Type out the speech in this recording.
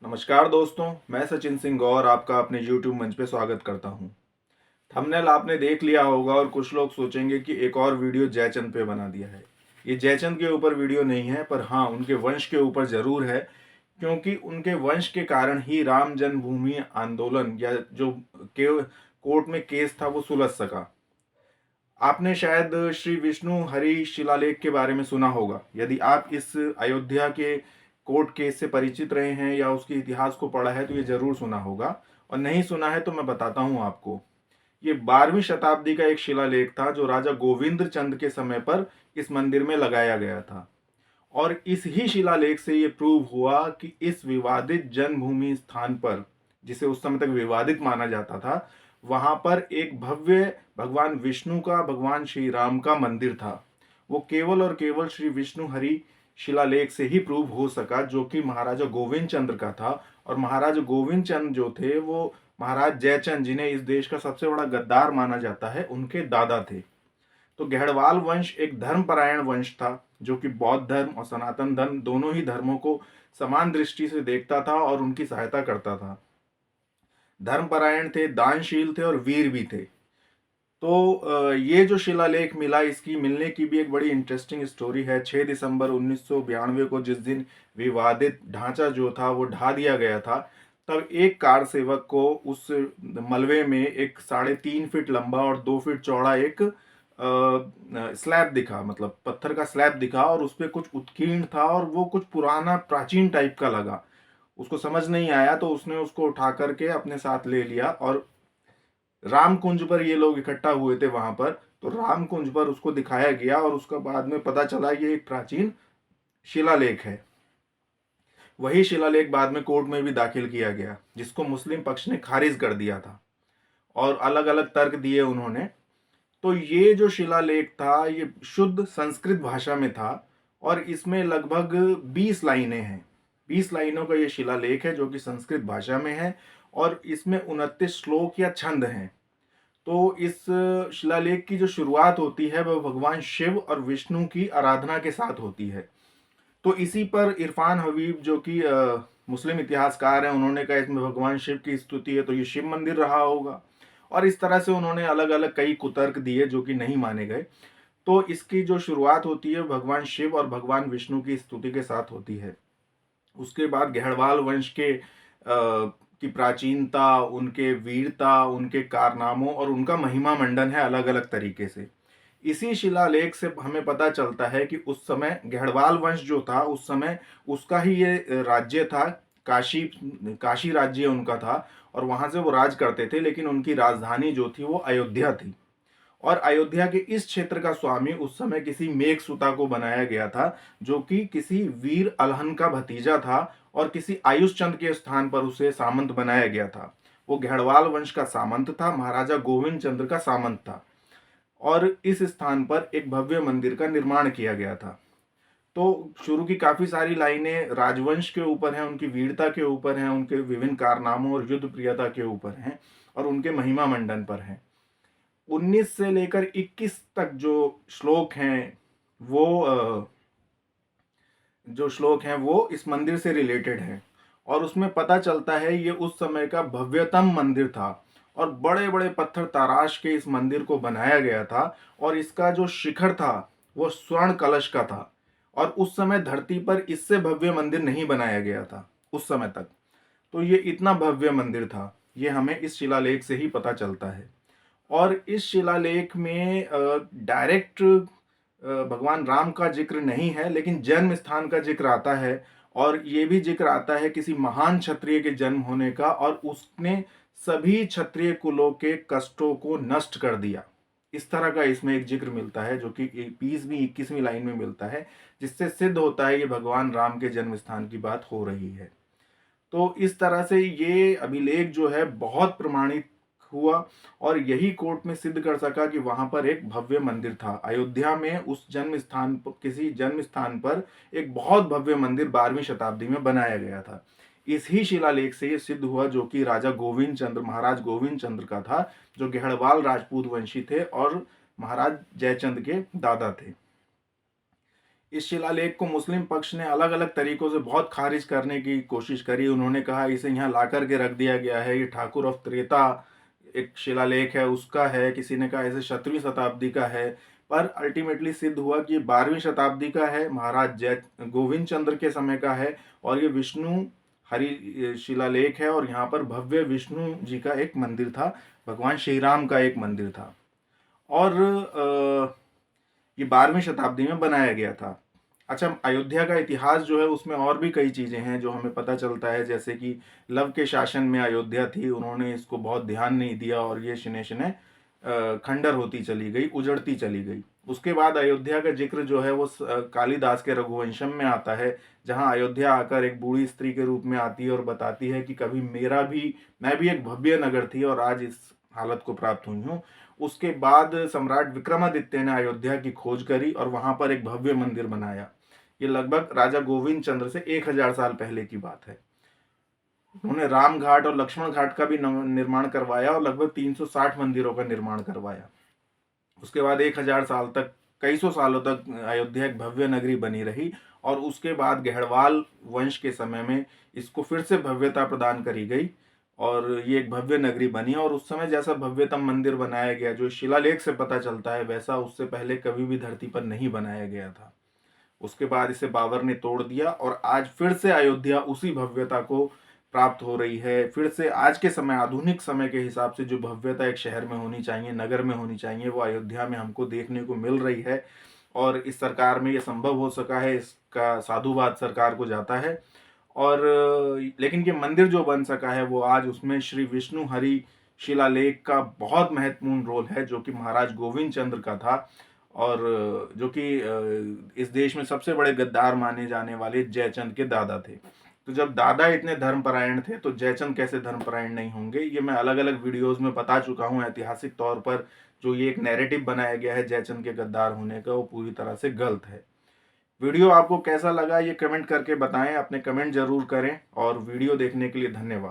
नमस्कार दोस्तों, मैं सचिन सिंह गौर आपका अपने YouTube मंच पे स्वागत करता हूँ। थंबनेल आपने देख लिया होगा और कुछ लोग सोचेंगे कि एक और वीडियो जयचंद पे बना दिया है। ये जयचंद के ऊपर वीडियो नहीं है, पर हाँ उनके वंश के ऊपर जरूर है, क्योंकि उनके वंश के कारण ही राम जन्मभूमि आंदोलन या जो कोर्ट में केस था वो सुलझ सका। आपने शायद श्री विष्णु हरि शिलालेख के बारे में सुना होगा। यदि आप इस अयोध्या के कोर्ट केस से परिचित रहे हैं या उसके इतिहास को पढ़ा है तो ये जरूर सुना होगा, और नहीं सुना है तो मैं बताता हूं आपको। ये 12वीं शताब्दी का एक शिलालेख था जो राजा गोविंद चंद के समय पर इस मंदिर में लगाया गया था। और इस ही शिलालेख से ये प्रूव हुआ कि इस विवादित जन्मभूमि स्थान पर, जिसे उस समय तक विवादित माना जाता था, वहां पर एक भव्य भगवान विष्णु का, भगवान श्री राम का मंदिर था। वो केवल और केवल श्री विष्णु हरि शिलालेख से ही प्रूव हो सका, जो कि महाराजा गोविंद चंद्र का था। और महाराजा गोविंद चंद्र जो थे वो महाराज जयचंद, जिन्हें इस देश का सबसे बड़ा गद्दार माना जाता है, उनके दादा थे। तो गहड़वाल वंश एक धर्मपरायण वंश था, जो कि बौद्ध धर्म और सनातन धर्म दोनों ही धर्मों को समान दृष्टि से देखता था और उनकी सहायता करता था। धर्मपरायण थे, दानशील थे और वीर भी थे। तो ये जो शिलालेख मिला, इसकी मिलने की भी एक बड़ी इंटरेस्टिंग स्टोरी है। 6 दिसंबर 1992 को, जिस दिन विवादित ढांचा जो था वो ढा दिया गया था, तब एक कार सेवक को उस मलबे में एक 3.5 फीट लंबा और 2 फीट चौड़ा एक स्लैब दिखा, मतलब पत्थर का स्लैब दिखा, और उस पर कुछ उत्कीर्ण था और वो कुछ पुराना प्राचीन टाइप का लगा। उसको समझ नहीं आया तो उसने उसको उठा करके अपने साथ ले लिया, और राम कुंज पर ये लोग इकट्ठा हुए थे वहां पर, तो राम कुंज पर उसको दिखाया गया और उसका बाद में पता चला ये एक प्राचीन शिलालेख है। वही शिलालेख बाद में कोर्ट में भी दाखिल किया गया, जिसको मुस्लिम पक्ष ने खारिज कर दिया था और अलग अलग तर्क दिए उन्होंने। तो ये जो शिलालेख था ये शुद्ध संस्कृत भाषा में था, और इसमें लगभग 20 लाइनें हैं। 20 लाइनों का ये शिलालेख है जो कि संस्कृत भाषा में है, और इसमें 29 श्लोक या छंद हैं। तो इस शिलालेख की जो शुरुआत होती है वह भगवान शिव और विष्णु की आराधना के साथ होती है। तो इसी पर इरफान हबीब, जो कि मुस्लिम इतिहासकार हैं, उन्होंने कहा इसमें भगवान शिव की स्तुति है, तो ये शिव मंदिर रहा होगा। और इस तरह से उन्होंने अलग अलग कई कुतर्क दिए जो कि नहीं माने गए। तो इसकी जो शुरुआत होती है भगवान शिव और भगवान विष्णु की स्तुति के साथ होती है। उसके बाद गहड़वाल वंश के की प्राचीनता, उनके वीरता, उनके कारनामों और उनका महिमा मंडन है अलग अलग तरीके से। इसी शिलालेख से हमें पता चलता है कि उस समय गहड़वाल वंश जो था, उस समय उसका ही ये राज्य था। काशी काशी राज्य उनका था, और वहां से वो राज करते थे, लेकिन उनकी राजधानी जो थी वो अयोध्या थी। और अयोध्या के इस क्षेत्र का स्वामी उस समय किसी मेघसुता को बनाया गया था, जो कि किसी वीर अलहन का भतीजा था, और किसी आयुषचंद के स्थान पर उसे सामंत बनाया गया था। वो गहड़वाल वंश का सामंत था, महाराजा गोविंद चंद्र का सामंत था। और इस स्थान पर एक भव्य मंदिर का निर्माण किया गया था। तो शुरू की काफी सारी लाइनें राजवंश के ऊपर हैं, उनकी वीरता के ऊपर हैं, उनके विभिन्न कारनामों और युद्ध प्रियता के ऊपर हैं, और उनके महिमा मंडन पर हैं। 19 से लेकर 21 तक जो श्लोक हैं वो इस मंदिर से रिलेटेड हैं। और उसमें पता चलता है ये उस समय का भव्यतम मंदिर था, और बड़े बड़े पत्थर तराश के इस मंदिर को बनाया गया था। और इसका जो शिखर था वो स्वर्ण कलश का था, और उस समय धरती पर इससे भव्य मंदिर नहीं बनाया गया था उस समय तक। तो ये इतना भव्य मंदिर था, ये हमें इस शिलालेख से ही पता चलता है। और इस शिलालेख में डायरेक्ट भगवान राम का जिक्र नहीं है, लेकिन जन्म स्थान का जिक्र आता है। और ये भी जिक्र आता है किसी महान क्षत्रिय के जन्म होने का, और उसने सभी क्षत्रिय कुलों के कष्टों को नष्ट कर दिया। इस तरह का इसमें एक जिक्र मिलता है, जो कि 20वीं 21वीं लाइन में मिलता है, जिससे सिद्ध होता है ये भगवान राम के जन्म स्थान की बात हो रही है। तो इस तरह से ये अभिलेख जो है बहुत प्रमाणित हुआ, और यही कोर्ट में सिद्ध कर सका कि वहां पर एक भव्य मंदिर था। अयोध्या में उस जन्म स्थान पर, किसी जन्म स्थान पर एक बहुत भव्य मंदिर 12वीं शताब्दी में बनाया गया था। इस ही शिलालेख से ये सिद्ध हुआ, जो कि राजा गोविंद चंद्र, महाराज गोविंद चंद्र का था, जो गहड़वाल राजपूत वंशी थे और महाराज जयचंद के दादा थे। इस शिलालेख को मुस्लिम पक्ष ने अलग अलग तरीकों से बहुत खारिज करने की कोशिश करी। उन्होंने कहा इसे यहाँ ला कर के रख दिया गया है, ये ठाकुर ऑफ त्रेता एक शिलालेख है उसका है, किसी ने कहा इसे 7वीं शताब्दी का है। पर अल्टीमेटली सिद्ध हुआ कि 12वीं शताब्दी का है, महाराज जय गोविंद चंद्र के समय का है, और ये विष्णु हरि शिलालेख है। और यहाँ पर भव्य विष्णु जी का एक मंदिर था, भगवान श्री राम का एक मंदिर था, और ये 12वीं शताब्दी में बनाया गया था। अच्छा, अयोध्या का इतिहास जो है उसमें और भी कई चीज़ें हैं जो हमें पता चलता है, जैसे कि लव के शासन में अयोध्या थी, उन्होंने इसको बहुत ध्यान नहीं दिया और ये शिने शिने खंडर होती चली गई, उजड़ती चली गई। उसके बाद अयोध्या का जिक्र जो है वो कालिदास के रघुवंशम में आता है, जहाँ अयोध्या आकर एक बूढ़ी स्त्री के रूप में आती है और बताती है कि कभी मैं भी एक भव्य नगर थी और आज इस हालत को प्राप्त हुई हूँ। उसके बाद सम्राट विक्रमादित्य ने अयोध्या की खोज करी और वहां पर एक भव्य मंदिर बनाया। ये लगभग राजा गोविंद चंद्र से 1000 साल पहले की बात है। उन्होंने राम घाट और लक्ष्मण घाट का भी निर्माण करवाया और लगभग 360 मंदिरों का निर्माण करवाया। उसके बाद 1000 साल तक, कई सौ सालों तक अयोध्या एक भव्य नगरी बनी रही, और उसके बाद गहड़वाल वंश के समय में इसको फिर से भव्यता प्रदान करी गई और ये एक भव्य नगरी बनी। और उस समय जैसा भव्यतम मंदिर बनाया गया, जो शिलालेख से पता चलता है, वैसा उससे पहले कभी भी धरती पर नहीं बनाया गया था। उसके बाद इसे बाबर ने तोड़ दिया और आज फिर से अयोध्या उसी भव्यता को प्राप्त हो रही है। फिर से आज के समय, आधुनिक समय के हिसाब से जो भव्यता एक शहर में होनी चाहिए, नगर में होनी चाहिए, वो अयोध्या में हमको देखने को मिल रही है। और इस सरकार में ये संभव हो सका है, इसका साधुवाद सरकार को जाता है। और लेकिन ये मंदिर जो बन सका है वो आज, उसमें श्री विष्णु हरि शिलालेख का बहुत महत्वपूर्ण रोल है, जो कि महाराज गोविंद चंद्र का था, और जो कि इस देश में सबसे बड़े गद्दार माने जाने वाले जयचंद के दादा थे। तो जब दादा इतने धर्मपरायण थे तो जयचंद कैसे धर्मपरायण नहीं होंगे। ये मैं अलग अलग वीडियोस में बता चुका हूँ। ऐतिहासिक तौर पर जो ये एक नैरेटिव बनाया गया है जयचंद के गद्दार होने का, वो पूरी तरह से गलत है। वीडियो आपको कैसा लगा ये कमेंट करके बताएं, अपने कमेंट जरूर करें, और वीडियो देखने के लिए धन्यवाद।